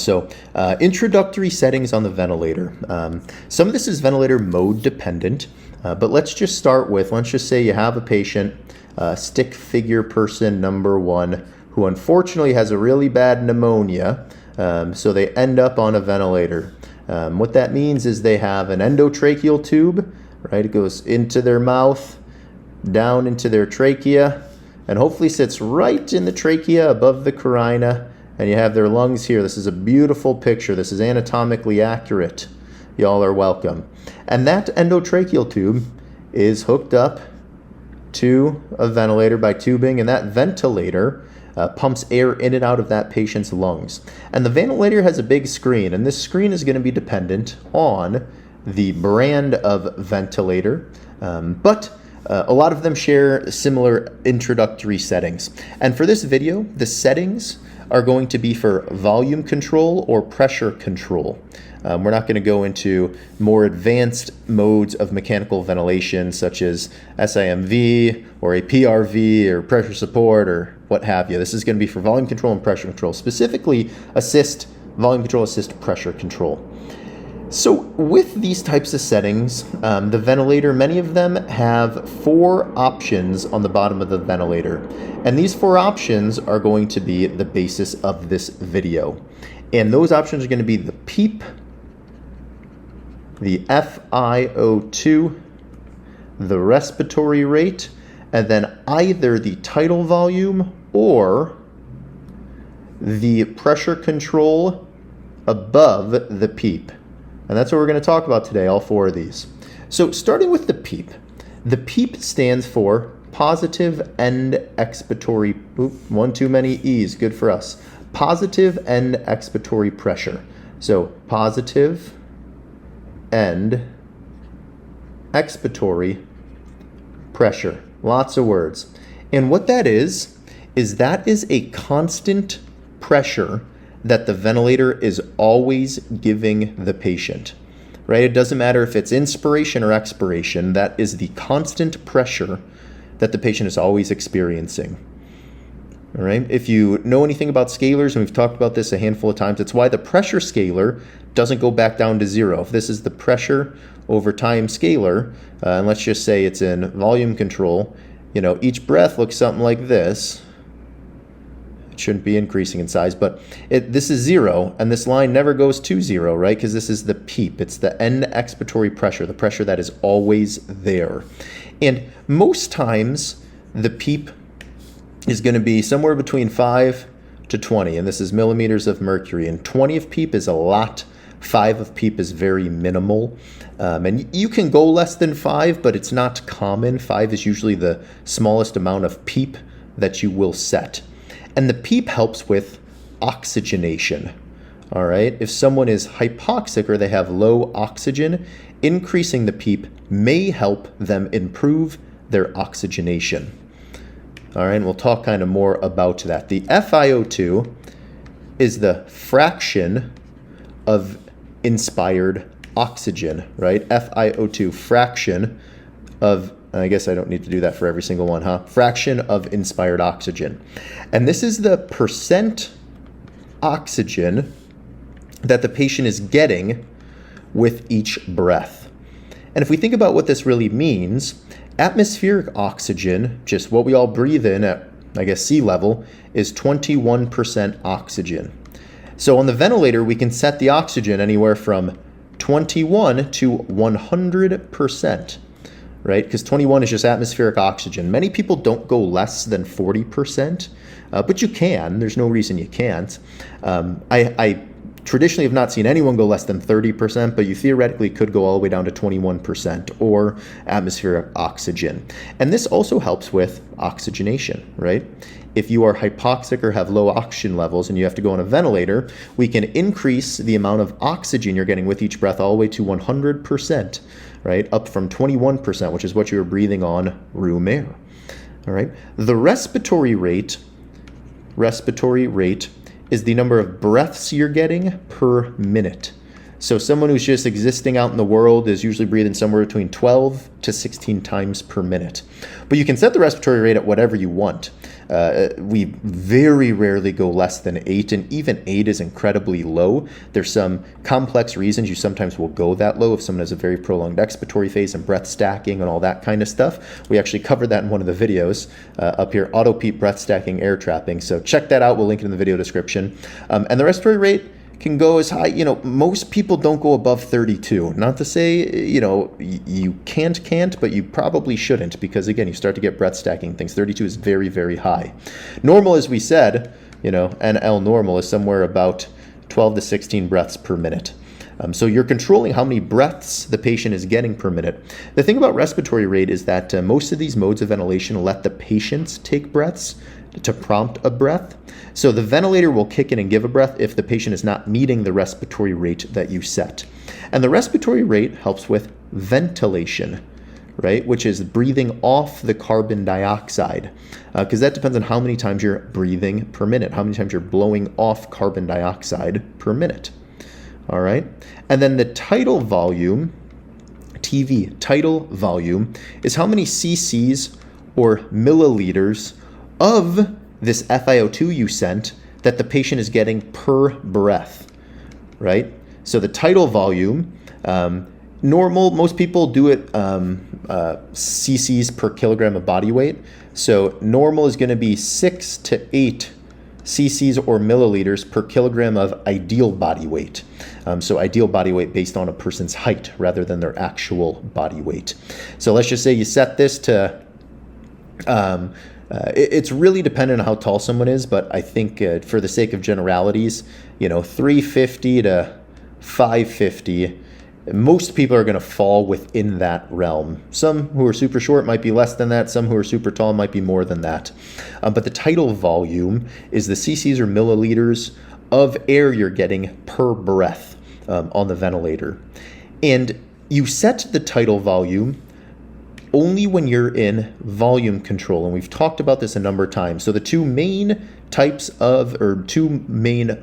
So introductory settings on the ventilator. Some of this is ventilator mode dependent, but let's just start with, let's just say you have a patient, stick figure person number 1, who unfortunately has a really bad pneumonia, so they end up on a ventilator. What that means is they have an endotracheal tube, right? It goes into their mouth, down into their trachea, and hopefully sits right in the trachea above the carina. And you have their lungs here. This is a beautiful picture. This is anatomically accurate. Y'all are welcome. And that endotracheal tube is hooked up to a ventilator by tubing, and that ventilator pumps air in and out of that patient's lungs. And the ventilator has a big screen, and this screen is going to be dependent on the brand of ventilator, but a lot of them share similar introductory settings. And for this video, the settings are going to be for volume control or pressure control. We're not going to go into more advanced modes of mechanical ventilation such as SIMV or a PRV or pressure support or what have you. This is going to be for volume control and pressure control, specifically volume control, assist pressure control. So with these types of settings, the ventilator, many of them have 4 options on the bottom of the ventilator. And these 4 options are going to be the basis of this video. And those options are going to be the PEEP, the FiO2, the respiratory rate, and then either the tidal volume or the pressure control above the PEEP. And that's what we're going to talk about today, all 4 of these. So starting with the PEEP. The PEEP stands for positive end-expiratory, one too many E's, good for us. Positive end-expiratory pressure. So positive end-expiratory pressure. Lots of words. And what that is that is a constant pressure that the ventilator is always giving the patient, right? It doesn't matter if it's inspiration or expiration, that is the constant pressure that the patient is always experiencing, all right? If you know anything about scalars, and we've talked about this a handful of times, it's why the pressure scalar doesn't go back down to 0. If this is the pressure over time scalar, and let's just say it's in volume control, you know, each breath looks something like this. Shouldn't be increasing in size, but this is 0, and this line never goes to 0, right? Because this is the PEEP. It's the end-expiratory pressure, the pressure that is always there. And most times, the PEEP is going to be somewhere between 5 to 20, and this is millimeters of mercury. And 20 of PEEP is a lot. 5 of PEEP is very minimal. And you can go less than 5, but it's not common. 5 is usually the smallest amount of PEEP that you will set. And the PEEP helps with oxygenation, all right? If someone is hypoxic or they have low oxygen, increasing the PEEP may help them improve their oxygenation, all right? And we'll talk kind of more about that. The FiO2 is the fraction of inspired oxygen, right? FiO2, fraction of, I guess I don't need to do that for every single one, huh? Fraction of inspired oxygen. And this is the percent oxygen that the patient is getting with each breath. And if we think about what this really means, atmospheric oxygen, just what we all breathe in at, I guess, sea level, is 21% oxygen. So on the ventilator, we can set the oxygen anywhere from 21 to 100%. Right? Because 21 is just atmospheric oxygen. Many people don't go less than 40%, but you can. There's no reason you can't. I traditionally have not seen anyone go less than 30%, but you theoretically could go all the way down to 21% or atmospheric oxygen. And this also helps with oxygenation, right? If you are hypoxic or have low oxygen levels and you have to go on a ventilator, we can increase the amount of oxygen you're getting with each breath all the way to 100%. Right, up from 21%, which is what you're breathing on room air. All right, the respiratory rate is the number of breaths you're getting per minute. So someone who's just existing out in the world is usually breathing somewhere between 12 to 16 times per minute. But you can set the respiratory rate at whatever you want. We very rarely go less than 8, and even 8 is incredibly low. There's some complex reasons you sometimes will go that low if someone has a very prolonged expiratory phase and breath stacking and all that kind of stuff. We actually covered that in one of the videos up here, auto PEEP, breath stacking, air trapping. So check that out. We'll link it in the video description. And the respiratory rate can go as high, most people don't go above 32. Not to say, you can't, but you probably shouldn't, because again, you start to get breath stacking things. 32 is very, very high. Normal, as we said, NL normal is somewhere about 12 to 16 breaths per minute. So you're controlling how many breaths the patient is getting per minute. The thing about respiratory rate is that most of these modes of ventilation let the patients take breaths to prompt a breath. So the ventilator will kick in and give a breath if the patient is not meeting the respiratory rate that you set. And the respiratory rate helps with ventilation, right? Which is breathing off the carbon dioxide, because that depends on how many times you're breathing per minute, how many times you're blowing off carbon dioxide per minute. All right. And then the tidal volume, tidal volume, is how many cc's or milliliters of this FiO2 you sent that the patient is getting per breath, right? So the tidal volume, normal, most people do it cc's per kilogram of body weight. So normal is going to be 6 to 8 cc's or milliliters per kilogram of ideal body weight. So ideal body weight based on a person's height rather than their actual body weight. So let's just say you set this to, it's really dependent on how tall someone is, but I think for the sake of generalities, 350 to 550, most people are going to fall within that realm. Some who are super short might be less than that. Some who are super tall might be more than that. But the tidal volume is the cc's or milliliters of air you're getting per breath on the ventilator. And you set the tidal volume only when you're in volume control. And we've talked about this a number of times. So the two main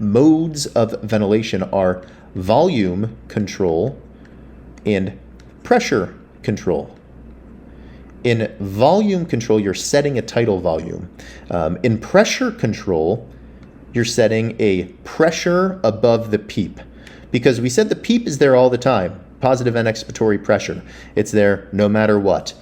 modes of ventilation are volume control and pressure control. In volume control, you're setting a tidal volume. In pressure control, you're setting a pressure above the PEEP, because we said the PEEP is there all the time, positive End-Expiratory pressure. It's there no matter what.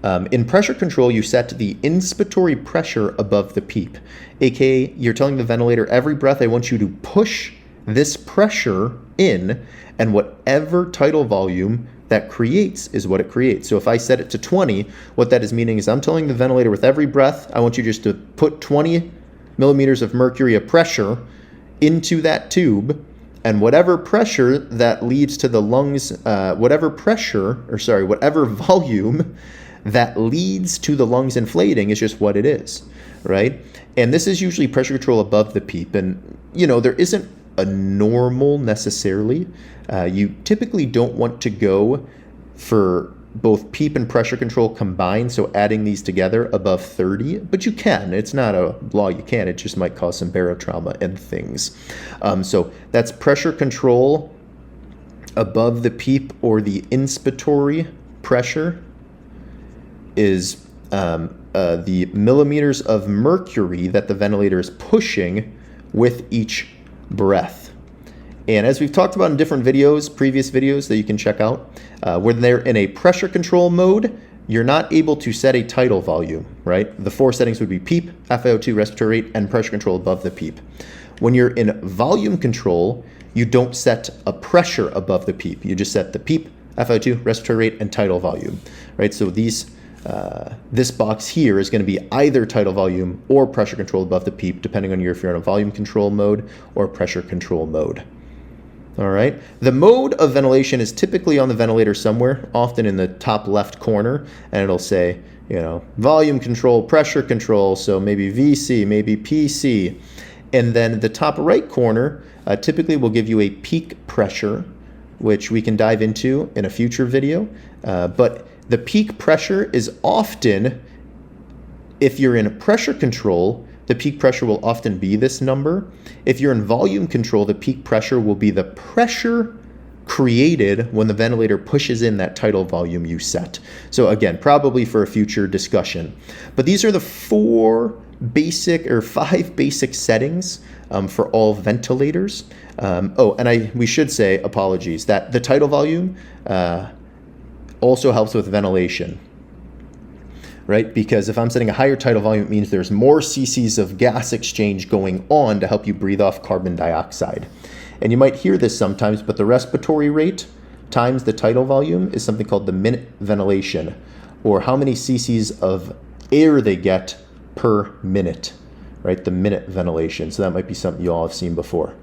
In pressure control, you set the inspiratory pressure above the PEEP, aka you're telling the ventilator every breath, I want you to push this pressure in, and whatever tidal volume that creates is what it creates. So if I set it to 20, what that is meaning is I'm telling the ventilator with every breath, I want you just to put 20 millimeters of mercury of pressure into that tube, and whatever pressure that leads to the lungs, whatever volume that leads to the lungs inflating is just what it is, right? And this is usually pressure control above the PEEP. And, there isn't a normal necessarily. You typically don't want to go for both PEEP and pressure control combined, so adding these together above 30, but you can. It's not a law you can. It just might cause some barotrauma and things. So that's pressure control above the PEEP, or the inspiratory pressure is the millimeters of mercury that the ventilator is pushing with each breath. And as we've talked about in different videos, previous videos that you can check out, when they're in a pressure control mode, you're not able to set a tidal volume, right? The four settings would be PEEP, FiO2, respiratory rate, and pressure control above the PEEP. When you're in volume control, you don't set a pressure above the PEEP. You just set the PEEP, FiO2, respiratory rate, and tidal volume, right? So these, this box here is going to be either tidal volume or pressure control above the PEEP, depending on if you're in a volume control mode or pressure control mode. All right. The mode of ventilation is typically on the ventilator somewhere, often in the top left corner, and it'll say, volume control, pressure control, so maybe VC, maybe PC. And then the top right corner typically will give you a peak pressure, which we can dive into in a future video. But the peak pressure is often, if you're in pressure control, the peak pressure will often be this number. If you're in volume control, the peak pressure will be the pressure created when the ventilator pushes in that tidal volume you set. So again, probably for a future discussion. But these are the four five basic settings for all ventilators. We should say, apologies, that the tidal volume also helps with ventilation, right? Because if I'm setting a higher tidal volume, it means there's more cc's of gas exchange going on to help you breathe off carbon dioxide. And you might hear this sometimes, but the respiratory rate times the tidal volume is something called the minute ventilation, or how many cc's of air they get per minute, right? The minute ventilation. So that might be something you all have seen before.